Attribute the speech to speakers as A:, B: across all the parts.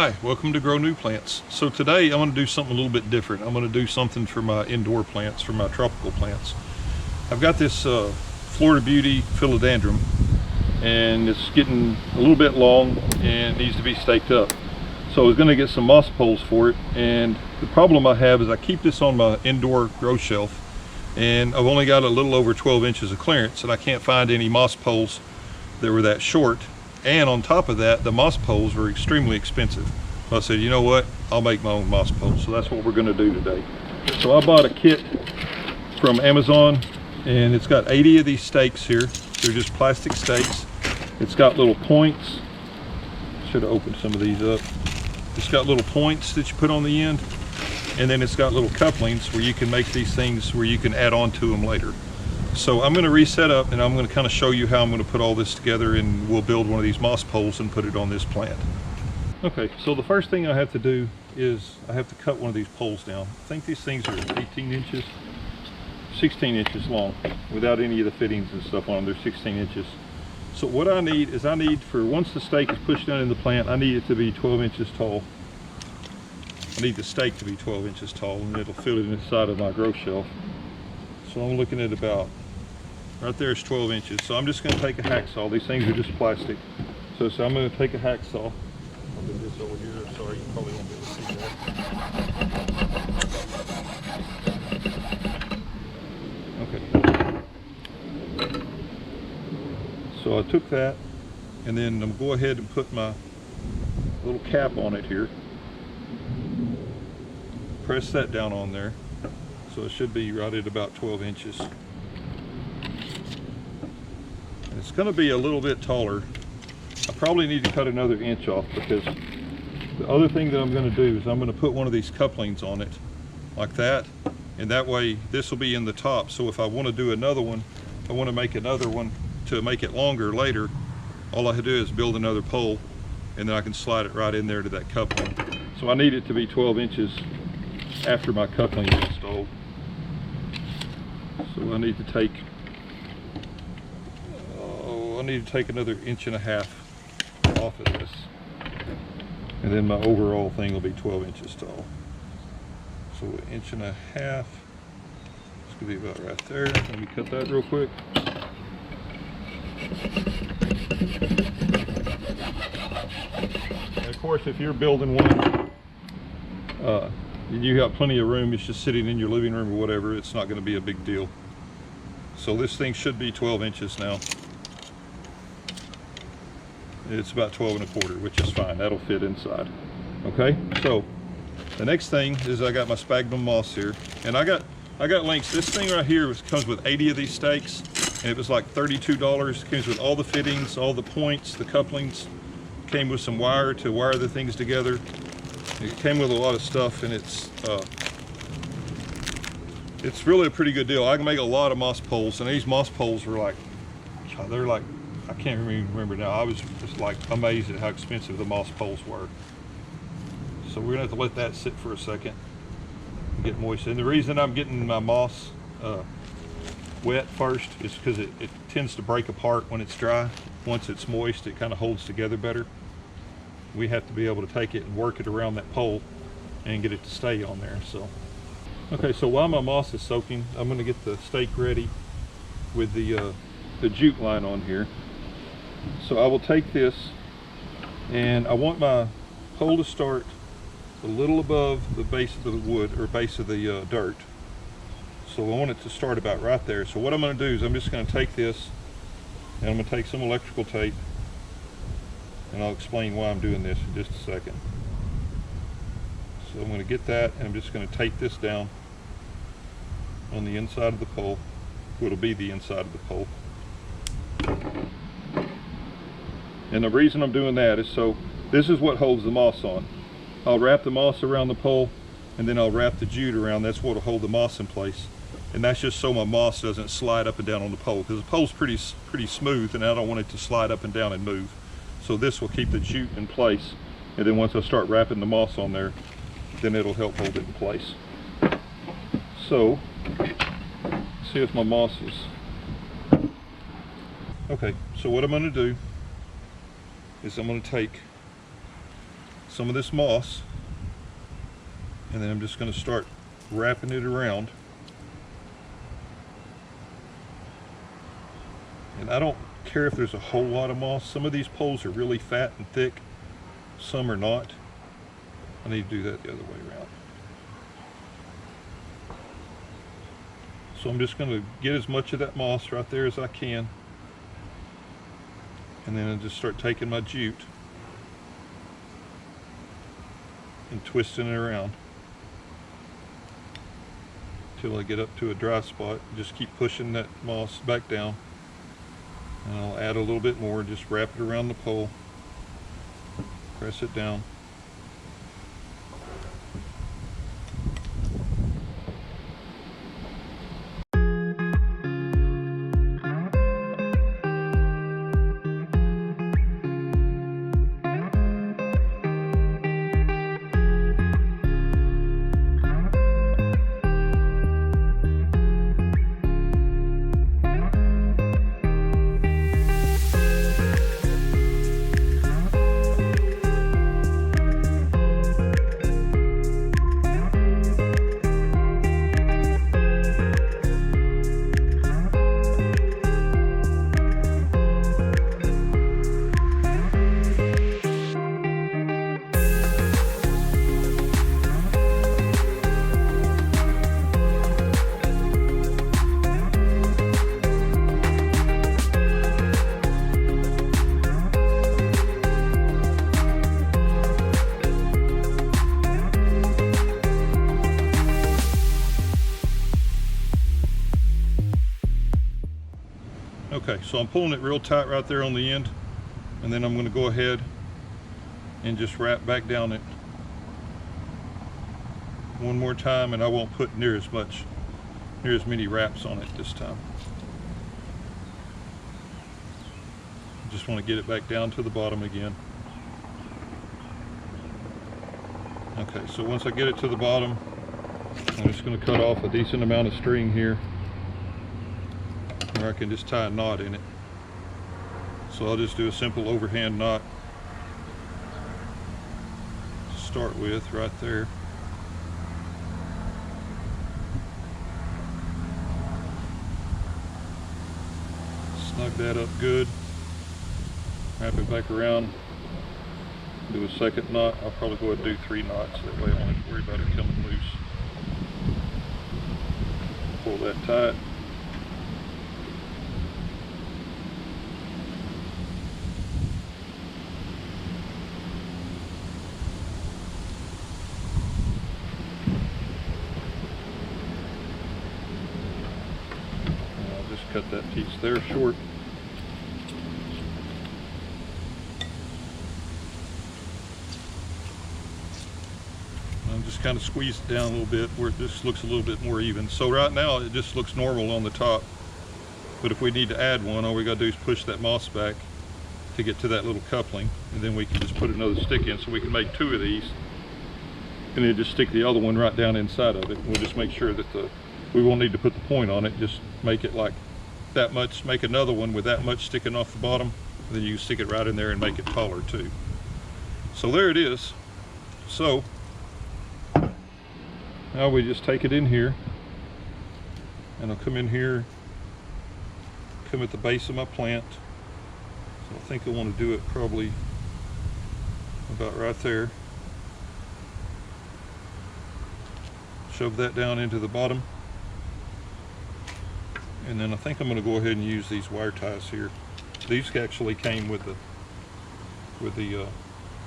A: Hi, welcome to Grow New Plants. So today I'm going to do something a little bit different. I'm going to do something for my indoor plants, for my tropical plants. I've got this Florida Beauty philodendron, and it's getting a little bit long and needs to be staked up. So I was going to get some moss poles for it, and the problem I have is I keep this on my indoor grow shelf, and I've only got a little over 12 inches of clearance, and I can't find any moss poles that were that short. And on top of that, the moss poles were extremely expensive. So I said, you know what, I'll make my own moss poles. So that's what we're going to do today. So I bought a kit from Amazon, and it's got 80 of these stakes here. They're just plastic stakes. It's got little points. Should have opened some of these up. It's got little points that you put on the end, and then it's got little couplings where you can make these things where you can add on to them later. So I'm going to reset up, and I'm going to kind of show you how I'm going to put all this together, and we'll build one of these moss poles and put it on this plant. Okay, so the first thing I have to do is I have to cut one of these poles down. I think these things are 18 inches, 16 inches long, without any of the fittings and stuff on them. They're 16 inches. So what I need is for once the stake is pushed down in the plant, I need it to be 12 inches tall. I need the stake to be 12 inches tall, and it'll fit it inside of my grow shelf. So I'm looking at about, right there is 12 inches. So I'm just going to take a hacksaw. These things are just plastic. So I'm going to take a hacksaw. I'll do this over here. Sorry, you probably won't be able to see that. Okay. So I took that, and then I'm going to go ahead and put my little cap on it here. Press that down on there. So it should be right at about 12 inches. It's going to be a little bit taller. I probably need to cut another inch off, because the other thing that I'm going to do is I'm going to put one of these couplings on it like that, and that way this will be in the top. So if I want to do another one, I want to make another one to make it longer later, all I have to do is build another pole, and then I can slide it right in there to that coupling. So I need it to be 12 inches after my coupling is installed. So I need to take another 1.5 inches off of this, and then my overall thing will be 12 inches tall. So 1.5 inches, it's gonna be about right there. Let me cut that real quick. And of course, if you're building one, you got plenty of room, it's just sitting in your living room or whatever, it's not going to be a big deal. So this thing should be 12 inches now. It's about 12.25, which is fine. That'll fit inside. Okay, so the next thing is I got my sphagnum moss here, and I got links. This thing right here comes with 80 of these stakes, and it was like $32. It comes with all the fittings, all the points, the couplings. Came with some wire to wire the things together. It came with a lot of stuff, and it's really a pretty good deal. I can make a lot of moss poles, and these moss poles were like, they're like, I can't even remember now. I was just like amazed at how expensive the moss poles were. So we're gonna have to let that sit for a second and get moist. And the reason I'm getting my moss wet first is because it tends to break apart when it's dry. Once it's moist, it kind of holds together better. We have to be able to take it and work it around that pole and get it to stay on there. So, okay, so while my moss is soaking, I'm going to get the stake ready with the jute line on here. So I will take this, and I want my pole to start a little above the base of the wood, or base of the dirt. So I want it to start about right there. So what I'm going to do is I'm just going to take this, and I'm going to take some electrical tape, and I'll explain why I'm doing this in just a second. So I'm going to get that, and I'm just going to tape this down on the inside of the pole. It'll be the inside of the pole. And the reason I'm doing that is so this is what holds the moss on. I'll wrap the moss around the pole, and then I'll wrap the jute around. That's what will hold the moss in place. And that's just so my moss doesn't slide up and down on the pole, because the pole's pretty smooth, and I don't want it to slide up and down and move. So this will keep the jute in place, and then once I start wrapping the moss on there, then it'll help hold it in place. So, see if my moss is okay. So what I'm going to do is I'm going to take some of this moss, and then I'm just going to start wrapping it around. And I don't care if there's a whole lot of moss. Some of these poles are really fat and thick, some are not. I need to do that the other way around. So I'm just going to get as much of that moss right there as I can, and then I'll just start taking my jute and twisting it around until I get up to a dry spot. Just keep pushing that moss back down, and I'll add a little bit more. Just wrap it around the pole, press it down. Okay, so I'm pulling it real tight right there on the end, and then I'm going to go ahead and just wrap back down it one more time, and I won't put near as many wraps on it this time. Just want to get it back down to the bottom again. Okay, so once I get it to the bottom, I'm just going to cut off a decent amount of string here, where I can just tie a knot in it. So I'll just do a simple overhand knot to start with right there. Snug that up good. Wrap it back around. Do a second knot. I'll probably go ahead and do 3 knots. That way I don't have to worry about it coming loose. Pull that tight. Cut that piece there short. And just kind of squeeze it down a little bit where it just looks a little bit more even. So right now it just looks normal on the top, but if we need to add one, all we got to do is push that moss back to get to that little coupling, and then we can just put another stick in. So we can make 2 of these, and then just stick the other one right down inside of it. We'll just make sure that we won't need to put the point on it. Just make it like that much, make another one with that much sticking off the bottom, and then you stick it right in there and make it taller too. So there it is. So now we just take it in here, and I'll come in here, come at the base of my plant. So I think I want to do it probably about right there. Shove that down into the bottom. And then I think I'm going to go ahead and use these wire ties here. These actually came with the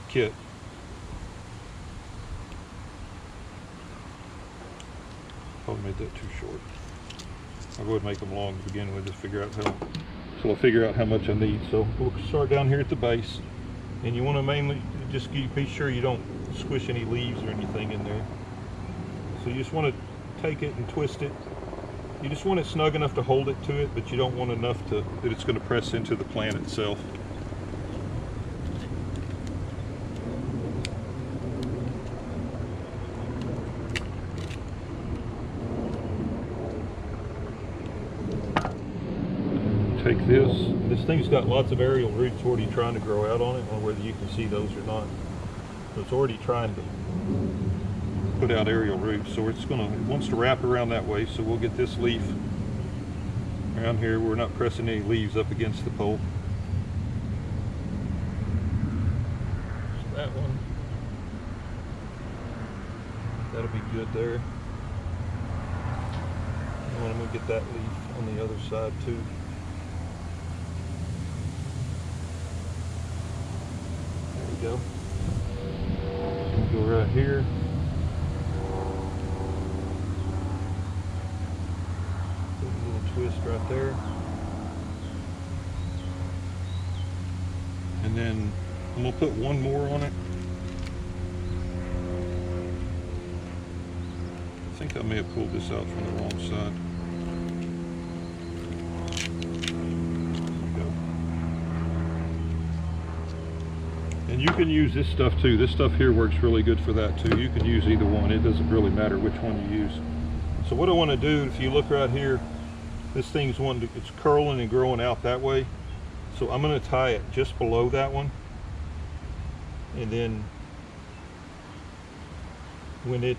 A: kit. Probably made that too short. I'll go ahead and make them long to begin with, just figure out I'll figure out how much I need. So we'll start down here at the base, and you want to mainly just be sure you don't squish any leaves or anything in there. So you just want to take it and twist it. You just want it snug enough to hold it to it, but you don't want enough that it's going to press into the plant itself. Take this thing's got lots of aerial roots already trying to grow out on it. I don't know whether you can see those or not. It's already trying to put out aerial roots, so it wants to wrap around that way. So we'll get this leaf around here. We're not pressing any leaves up against the pole. So that one, that'll be good there. And I'm gonna get that leaf on the other side too. There we go. Go right here. Put a little twist right there. And then I'm gonna put one more on it. I think I may have pulled this out from the wrong side. And you can use this stuff too. This stuff here works really good for that too. You can use either one. It doesn't really matter which one you use. So what I want to do, if you look right here, this thing's it's curling and growing out that way. So I'm going to tie it just below that one. And then when it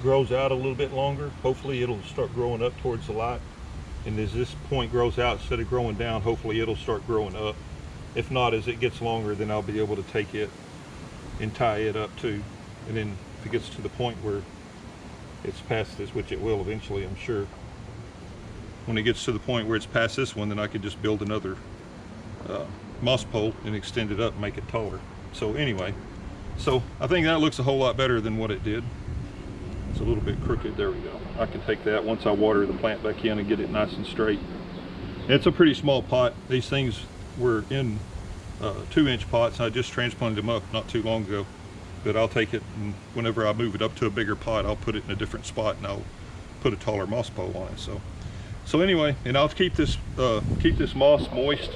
A: grows out a little bit longer, hopefully it'll start growing up towards the light. And as this point grows out, instead of growing down, hopefully it'll start growing up. If not, as it gets longer, then I'll be able to take it and tie it up too. And then if it gets to the point where it's past this, which it will eventually, I'm sure, when it gets to the point where it's past this one, then I could just build another moss pole and extend it up and make it taller. So anyway, so I think that looks a whole lot better than what it did. It's a little bit crooked. There we go. I can take that once I water the plant back in and get it nice and straight. It's a pretty small pot. These things were in 2-inch pots. I just transplanted them up not too long ago, but I'll take it, and whenever I move it up to a bigger pot, I'll put it in a different spot and I'll put a taller moss pole on it. So anyway, and I'll keep this moss moist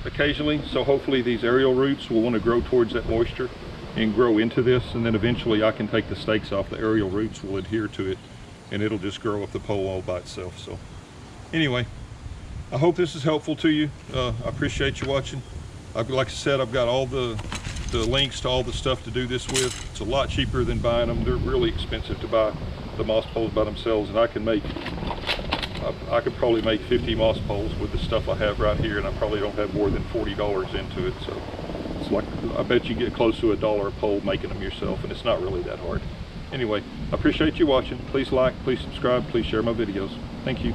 A: occasionally, so hopefully these aerial roots will want to grow towards that moisture and grow into this, and then eventually I can take the stakes off. The aerial roots will adhere to it and it'll just grow up the pole all by itself. So anyway, I hope this is helpful to you. I appreciate you watching. Like I said, I've got all the links to all the stuff to do this with. It's a lot cheaper than buying them. They're really expensive to buy the moss poles by themselves, and I could probably make 50 moss poles with the stuff I have right here, and I probably don't have more than $40 into it. So it's like, I bet you get close to $1 a pole making them yourself, and it's not really that hard. Anyway, I appreciate you watching. Please like, please subscribe, please share my videos. Thank you.